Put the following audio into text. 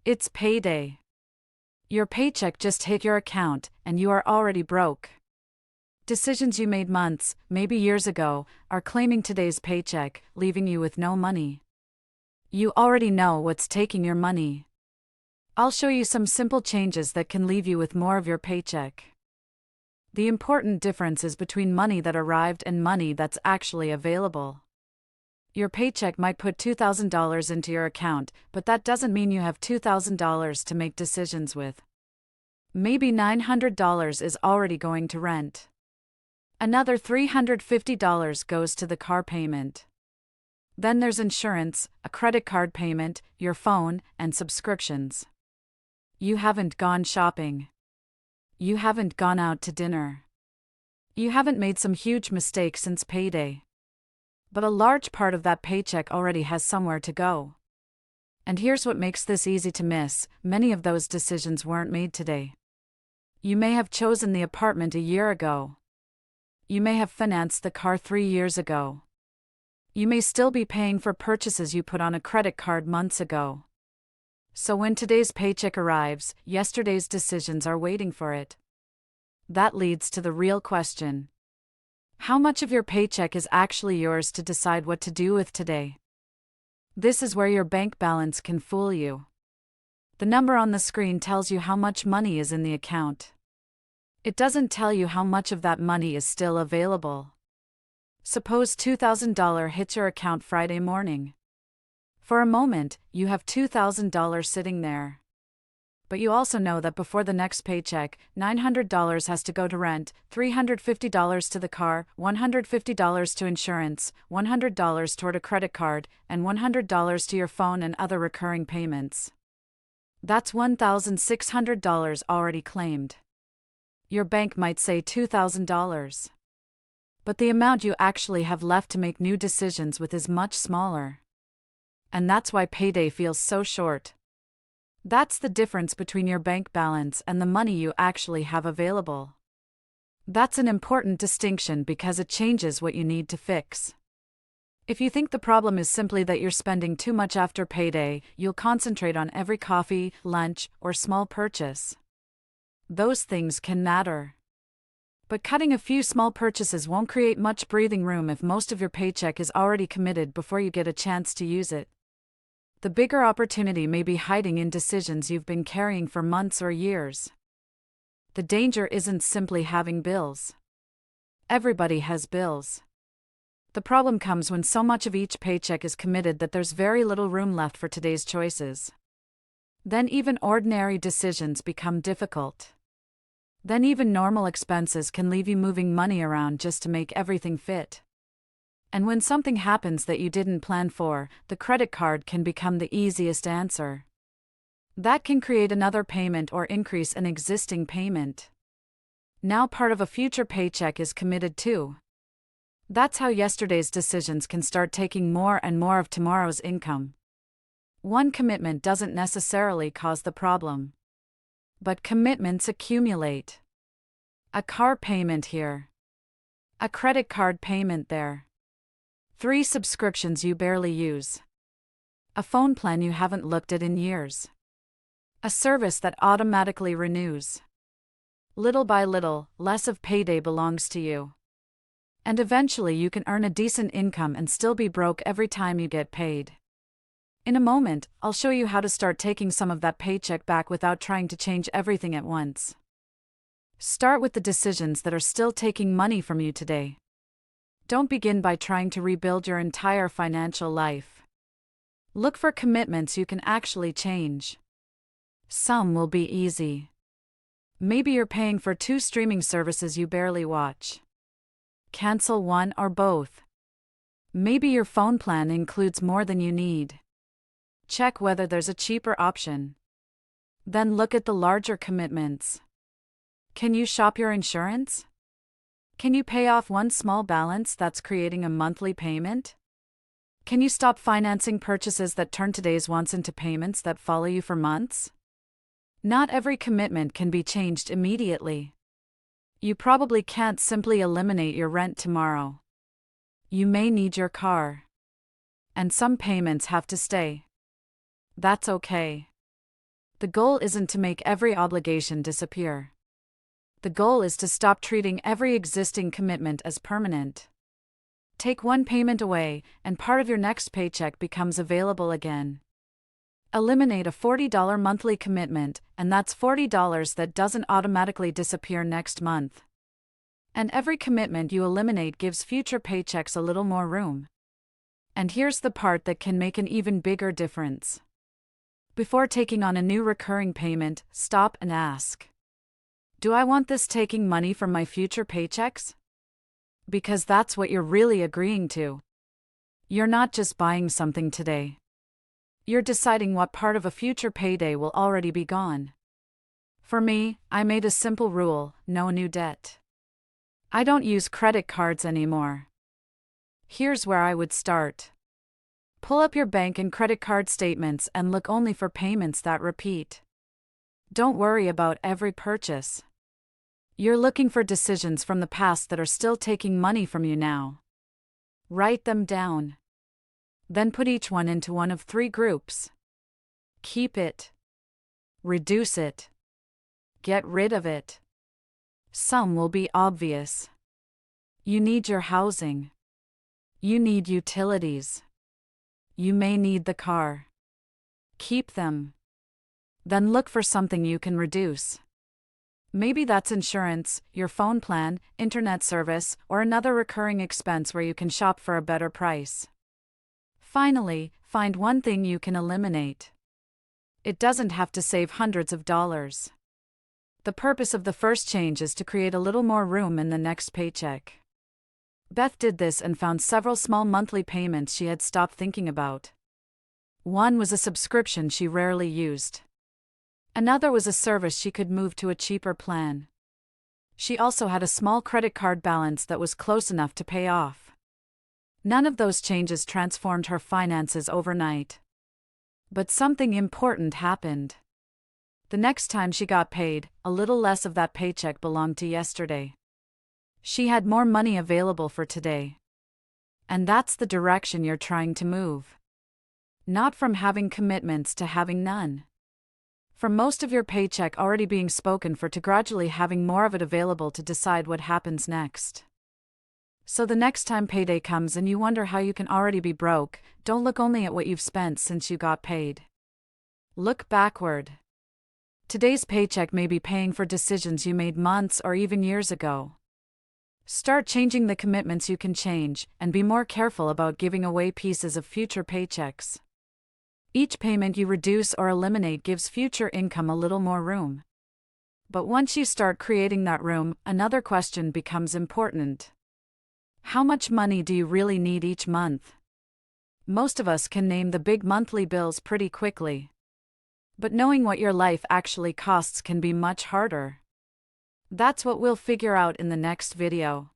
It's payday. Your paycheck just hit your account, and you are already broke. Decisions you made months, maybe years ago, are claiming today's paycheck, leaving you with no money. You already know what's taking your money. I'll show you some simple changes that can leave you with more of your paycheck. The important difference is between money that arrived and money that's actually available. Your paycheck might put $2,000 into your account, but that doesn't mean you have $2,000 to make decisions with. Maybe $900 is already going to rent. Another $350 goes to the car payment. Then there's insurance, a credit card payment, your phone, and subscriptions. You haven't gone shopping. You haven't gone out to dinner. You haven't made some huge mistake since payday. But a large part of that paycheck already has somewhere to go. And here's what makes this easy to miss: many of those decisions weren't made today. You may have chosen the apartment a year ago. You may have financed the car 3 years ago. You may still be paying for purchases you put on a credit card months ago. So when today's paycheck arrives, yesterday's decisions are waiting for it. That leads to the real question. How much of your paycheck is actually yours to decide what to do with today? This is where your bank balance can fool you. The number on the screen tells you how much money is in the account. It doesn't tell you how much of that money is still available. Suppose $2,000 hits your account Friday morning. For a moment, you have $2,000 sitting there. But you also know that before the next paycheck, $900 has to go to rent, $350 to the car, $150 to insurance, $100 toward a credit card, and $100 to your phone and other recurring payments. That's $1,600 already claimed. Your bank might say $2,000. But the amount you actually have left to make new decisions with is much smaller. And that's why payday feels so short. That's the difference between your bank balance and the money you actually have available. That's an important distinction because it changes what you need to fix. If you think the problem is simply that you're spending too much after payday, you'll concentrate on every coffee, lunch, or small purchase. Those things can matter. But cutting a few small purchases won't create much breathing room if most of your paycheck is already committed before you get a chance to use it. The bigger opportunity may be hiding in decisions you've been carrying for months or years. The danger isn't simply having bills. Everybody has bills. The problem comes when so much of each paycheck is committed that there's very little room left for today's choices. Then even ordinary decisions become difficult. Then even normal expenses can leave you moving money around just to make everything fit. And when something happens that you didn't plan for, the credit card can become the easiest answer. That can create another payment or increase an existing payment. Now part of a future paycheck is committed too. That's how yesterday's decisions can start taking more and more of tomorrow's income. One commitment doesn't necessarily cause the problem. But commitments accumulate. A car payment here. A credit card payment there. 3 subscriptions you barely use. A phone plan you haven't looked at in years. A service that automatically renews. Little by little, less of payday belongs to you. And eventually you can earn a decent income and still be broke every time you get paid. In a moment, I'll show you how to start taking some of that paycheck back without trying to change everything at once. Start with the decisions that are still taking money from you today. Don't begin by trying to rebuild your entire financial life. Look for commitments you can actually change. Some will be easy. Maybe you're paying for 2 streaming services you barely watch. Cancel one or both. Maybe your phone plan includes more than you need. Check whether there's a cheaper option. Then look at the larger commitments. Can you shop your insurance? Can you pay off one small balance that's creating a monthly payment? Can you stop financing purchases that turn today's wants into payments that follow you for months? Not every commitment can be changed immediately. You probably can't simply eliminate your rent tomorrow. You may need your car. And some payments have to stay. That's okay. The goal isn't to make every obligation disappear. The goal is to stop treating every existing commitment as permanent. Take one payment away, and part of your next paycheck becomes available again. Eliminate a $40 monthly commitment, and that's $40 that doesn't automatically disappear next month. And every commitment you eliminate gives future paychecks a little more room. And here's the part that can make an even bigger difference. Before taking on a new recurring payment, stop and ask, do I want this taking money from my future paychecks? Because that's what you're really agreeing to. You're not just buying something today. You're deciding what part of a future payday will already be gone. For me, I made a simple rule: no new debt. I don't use credit cards anymore. Here's where I would start. Pull up your bank and credit card statements and look only for payments that repeat. Don't worry about every purchase. You're looking for decisions from the past that are still taking money from you now. Write them down. Then put each one into one of three groups. Keep it. Reduce it. Get rid of it. Some will be obvious. You need your housing. You need utilities. You may need the car. Keep them. Then look for something you can reduce. Maybe that's insurance, your phone plan, internet service, or another recurring expense where you can shop for a better price. Finally, find one thing you can eliminate. It doesn't have to save hundreds of dollars. The purpose of the first change is to create a little more room in the next paycheck. Beth did this and found several small monthly payments she had stopped thinking about. One was a subscription she rarely used. Another was a service she could move to a cheaper plan. She also had a small credit card balance that was close enough to pay off. None of those changes transformed her finances overnight. But something important happened. The next time she got paid, a little less of that paycheck belonged to yesterday. She had more money available for today. And that's the direction you're trying to move. Not from having commitments to having none. From most of your paycheck already being spoken for to gradually having more of it available to decide what happens next. So the next time payday comes and you wonder how you can already be broke, don't look only at what you've spent since you got paid. Look backward. Today's paycheck may be paying for decisions you made months or even years ago. Start changing the commitments you can change, and be more careful about giving away pieces of future paychecks. Each payment you reduce or eliminate gives future income a little more room. But once you start creating that room, another question becomes important. How much money do you really need each month? Most of us can name the big monthly bills pretty quickly. But knowing what your life actually costs can be much harder. That's what we'll figure out in the next video.